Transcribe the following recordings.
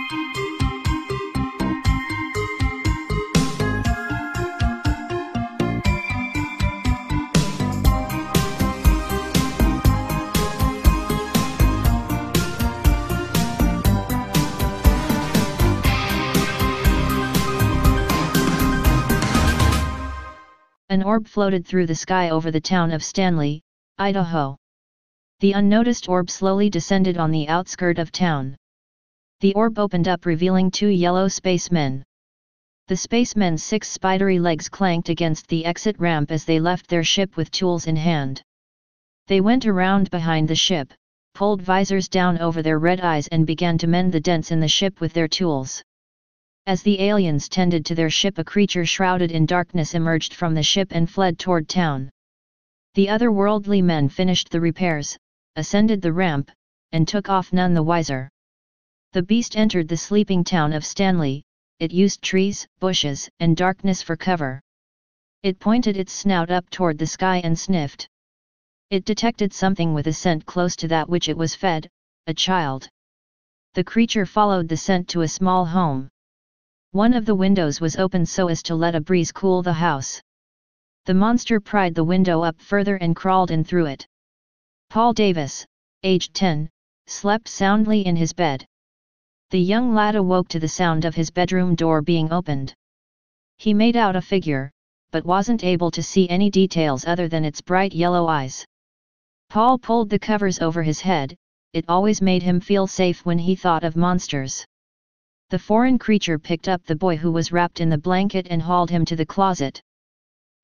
An orb floated through the sky over the town of Stanley, Idaho. The unnoticed orb slowly descended on the outskirt of town. The orb opened up, revealing two yellow spacemen. The spacemen's 6 spidery legs clanked against the exit ramp as they left their ship with tools in hand. They went around behind the ship, pulled visors down over their red eyes and began to mend the dents in the ship with their tools. As the aliens tended to their ship, a creature shrouded in darkness emerged from the ship and fled toward town. The otherworldly men finished the repairs, ascended the ramp, and took off none the wiser. The beast entered the sleeping town of Stanley. It used trees, bushes, and darkness for cover. It pointed its snout up toward the sky and sniffed. It detected something with a scent close to that which it was fed, a child. The creature followed the scent to a small home. One of the windows was open so as to let a breeze cool the house. The monster pried the window up further and crawled in through it. Paul Davis, aged 10, slept soundly in his bed. The young lad awoke to the sound of his bedroom door being opened. He made out a figure, but wasn't able to see any details other than its bright yellow eyes. Paul pulled the covers over his head. It always made him feel safe when he thought of monsters. The foreign creature picked up the boy who was wrapped in the blanket and hauled him to the closet.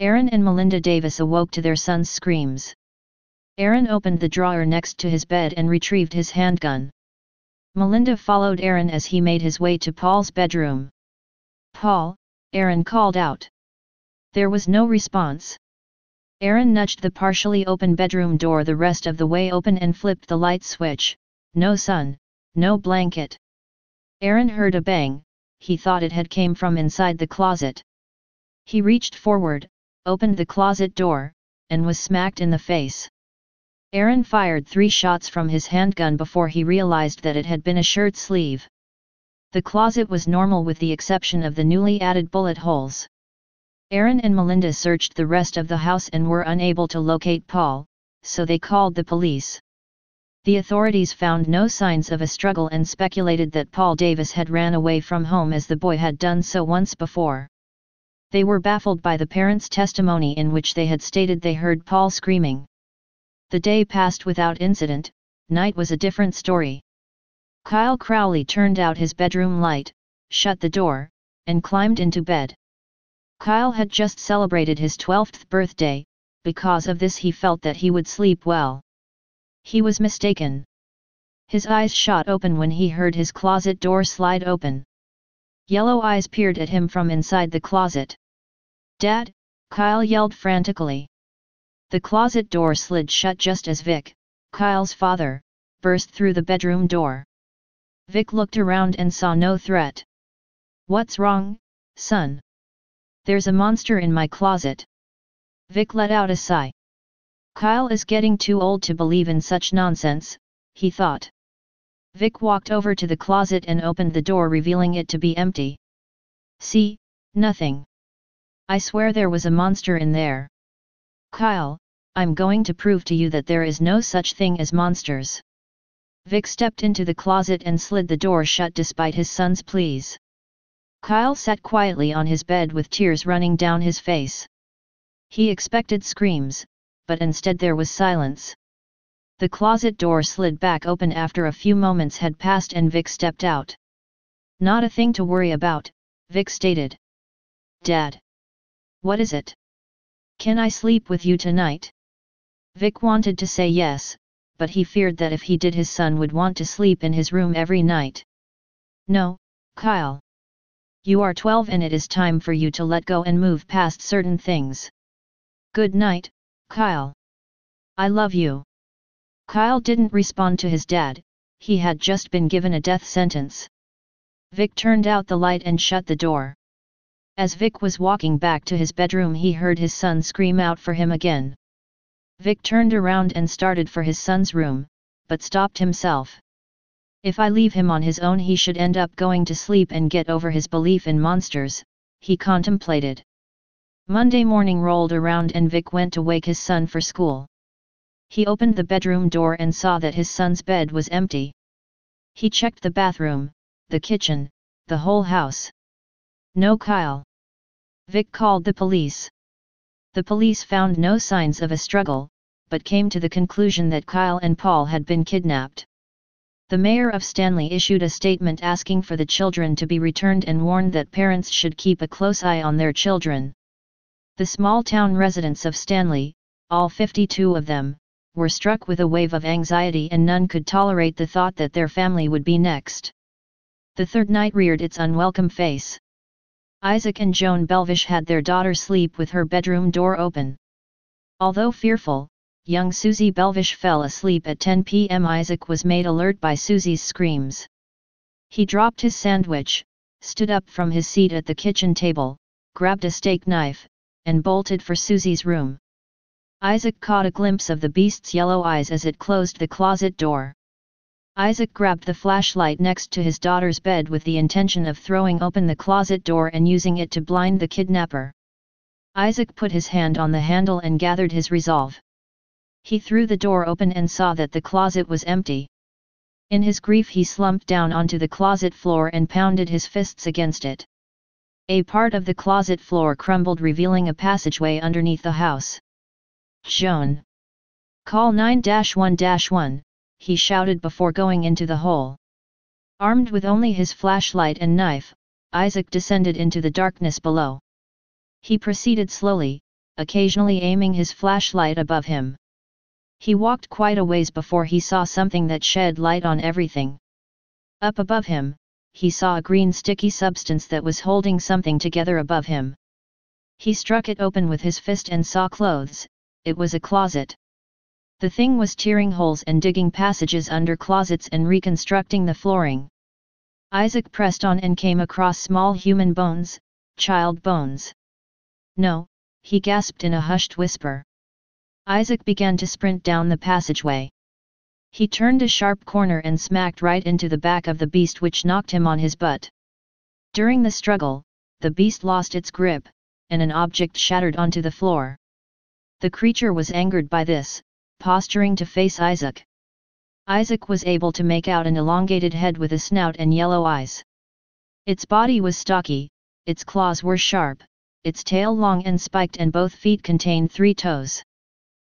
Aaron and Melinda Davis awoke to their son's screams. Aaron opened the drawer next to his bed and retrieved his handgun. Melinda followed Aaron as he made his way to Paul's bedroom. "Paul," Aaron called out. There was no response. Aaron nudged the partially open bedroom door the rest of the way open and flipped the light switch. No sun, no blanket. Aaron heard a bang. He thought it had come from inside the closet. He reached forward, opened the closet door, and was smacked in the face. Aaron fired 3 shots from his handgun before he realized that it had been a shirt sleeve. The closet was normal with the exception of the newly added bullet holes. Aaron and Melinda searched the rest of the house and were unable to locate Paul, so they called the police. The authorities found no signs of a struggle and speculated that Paul Davis had ran away from home as the boy had done so once before. They were baffled by the parents' testimony in which they had stated they heard Paul screaming. The day passed without incident. Night was a different story. Kyle Crowley turned out his bedroom light, shut the door, and climbed into bed. Kyle had just celebrated his 12th birthday. Because of this he felt that he would sleep well. He was mistaken. His eyes shot open when he heard his closet door slide open. Yellow eyes peered at him from inside the closet. "Dad!" Kyle yelled frantically. The closet door slid shut just as Vic, Kyle's father, burst through the bedroom door. Vic looked around and saw no threat. "What's wrong, son?" "There's a monster in my closet." Vic let out a sigh. Kyle is getting too old to believe in such nonsense, he thought. Vic walked over to the closet and opened the door, revealing it to be empty. "See, nothing. I swear there was a monster in there." "Kyle, I'm going to prove to you that there is no such thing as monsters." Vic stepped into the closet and slid the door shut despite his son's pleas. Kyle sat quietly on his bed with tears running down his face. He expected screams, but instead there was silence. The closet door slid back open after a few moments had passed and Vic stepped out. "Not a thing to worry about," Vic stated. "Dad. What is it? Can I sleep with you tonight?" Vic wanted to say yes, but he feared that if he did his son would want to sleep in his room every night. "No, Kyle. You are 12 and it is time for you to let go and move past certain things. Good night, Kyle. I love you." Kyle didn't respond to his dad. He had just been given a death sentence. Vic turned out the light and shut the door. As Vic was walking back to his bedroom, he heard his son scream out for him again. Vic turned around and started for his son's room, but stopped himself. If I leave him on his own, he should end up going to sleep and get over his belief in monsters, he contemplated. Monday morning rolled around and Vic went to wake his son for school. He opened the bedroom door and saw that his son's bed was empty. He checked the bathroom, the kitchen, the whole house. No Kyle. Vic called the police. The police found no signs of a struggle, but came to the conclusion that Kyle and Paul had been kidnapped. The mayor of Stanley issued a statement asking for the children to be returned and warned that parents should keep a close eye on their children. The small-town residents of Stanley, all 52 of them, were struck with a wave of anxiety, and none could tolerate the thought that their family would be next. The third night reared its unwelcome face. Isaac and Joan Belvish had their daughter sleep with her bedroom door open. Although fearful, young Susie Belvish fell asleep at 10 p.m. Isaac was made alert by Susie's screams. He dropped his sandwich, stood up from his seat at the kitchen table, grabbed a steak knife, and bolted for Susie's room. Isaac caught a glimpse of the beast's yellow eyes as it closed the closet door. Isaac grabbed the flashlight next to his daughter's bed with the intention of throwing open the closet door and using it to blind the kidnapper. Isaac put his hand on the handle and gathered his resolve. He threw the door open and saw that the closet was empty. In his grief, he slumped down onto the closet floor and pounded his fists against it. A part of the closet floor crumbled, revealing a passageway underneath the house. "Joan! Call 9-1-1, he shouted before going into the hole. Armed with only his flashlight and knife, Isaac descended into the darkness below. He proceeded slowly, occasionally aiming his flashlight above him. He walked quite a ways before he saw something that shed light on everything. Up above him, he saw a green sticky substance that was holding something together above him. He struck it open with his fist and saw clothes. It was a closet. The thing was tearing holes and digging passages under closets and reconstructing the flooring. Isaac pressed on and came across small human bones, child bones. "No," he gasped in a hushed whisper. Isaac began to sprint down the passageway. He turned a sharp corner and smacked right into the back of the beast, which knocked him on his butt. During the struggle, the beast lost its grip, and an object shattered onto the floor. The creature was angered by this, posturing to face Isaac. Isaac was able to make out an elongated head with a snout and yellow eyes. Its body was stocky, its claws were sharp, its tail long and spiked, and both feet contained 3 toes.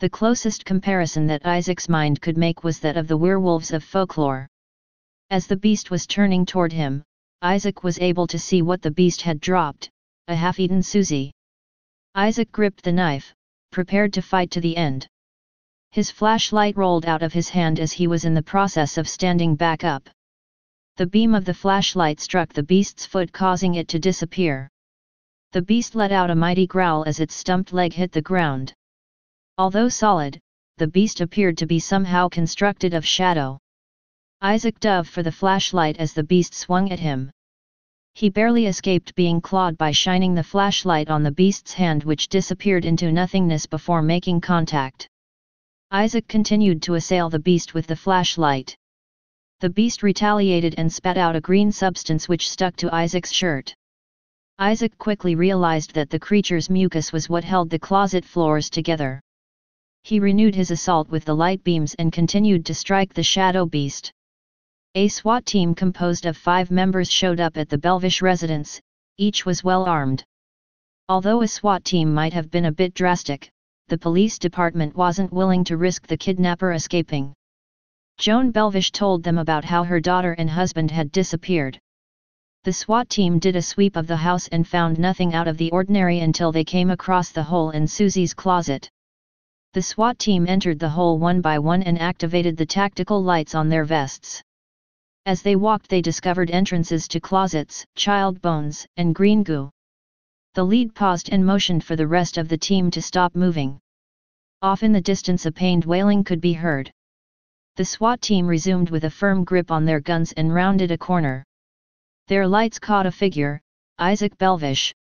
The closest comparison that Isaac's mind could make was that of the werewolves of folklore. As the beast was turning toward him, Isaac was able to see what the beast had dropped, a half-eaten Susie. Isaac gripped the knife, prepared to fight to the end. His flashlight rolled out of his hand as he was in the process of standing back up. The beam of the flashlight struck the beast's foot, causing it to disappear. The beast let out a mighty growl as its stumped leg hit the ground. Although solid, the beast appeared to be somehow constructed of shadow. Isaac dove for the flashlight as the beast swung at him. He barely escaped being clawed by shining the flashlight on the beast's hand, which disappeared into nothingness before making contact. Isaac continued to assail the beast with the flashlight. The beast retaliated and spat out a green substance which stuck to Isaac's shirt. Isaac quickly realized that the creature's mucus was what held the closet floors together. He renewed his assault with the light beams and continued to strike the shadow beast. A SWAT team composed of 5 members showed up at the Belvish residence. Each was well armed. Although a SWAT team might have been a bit drastic, the police department wasn't willing to risk the kidnapper escaping. Joan Belvish told them about how her daughter and husband had disappeared. The SWAT team did a sweep of the house and found nothing out of the ordinary until they came across the hole in Susie's closet. The SWAT team entered the hole one by one and activated the tactical lights on their vests. As they walked, they discovered entrances to closets, child bones, and green goo. The lead paused and motioned for the rest of the team to stop moving. Off in the distance, a pained wailing could be heard. The SWAT team resumed with a firm grip on their guns and rounded a corner. Their lights caught a figure, Isaac Belvish.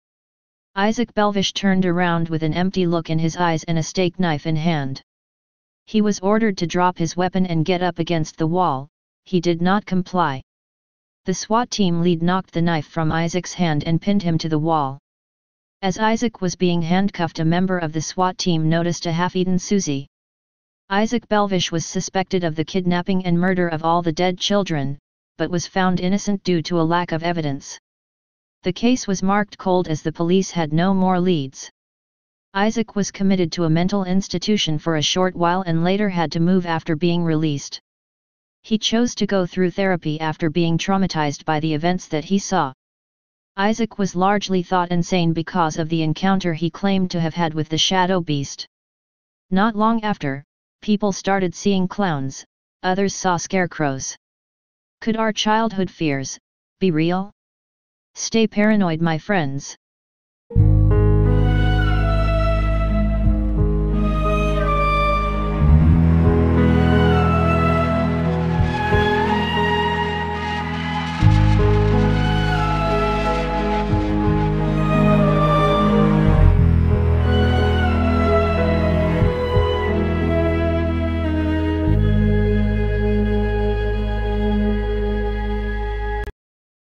Isaac Belvish turned around with an empty look in his eyes and a steak knife in hand. He was ordered to drop his weapon and get up against the wall, he did not comply. The SWAT team lead knocked the knife from Isaac's hand and pinned him to the wall. As Isaac was being handcuffed, a member of the SWAT team noticed a half-eaten Susie. Isaac Belvish was suspected of the kidnapping and murder of all the dead children, but was found innocent due to a lack of evidence. The case was marked cold as the police had no more leads. Isaac was committed to a mental institution for a short while and later had to move after being released. He chose to go through therapy after being traumatized by the events that he saw. Isaac was largely thought insane because of the encounter he claimed to have had with the shadow beast. Not long after, people started seeing clowns, others saw scarecrows. Could our childhood fears be real? Stay paranoid, my friends.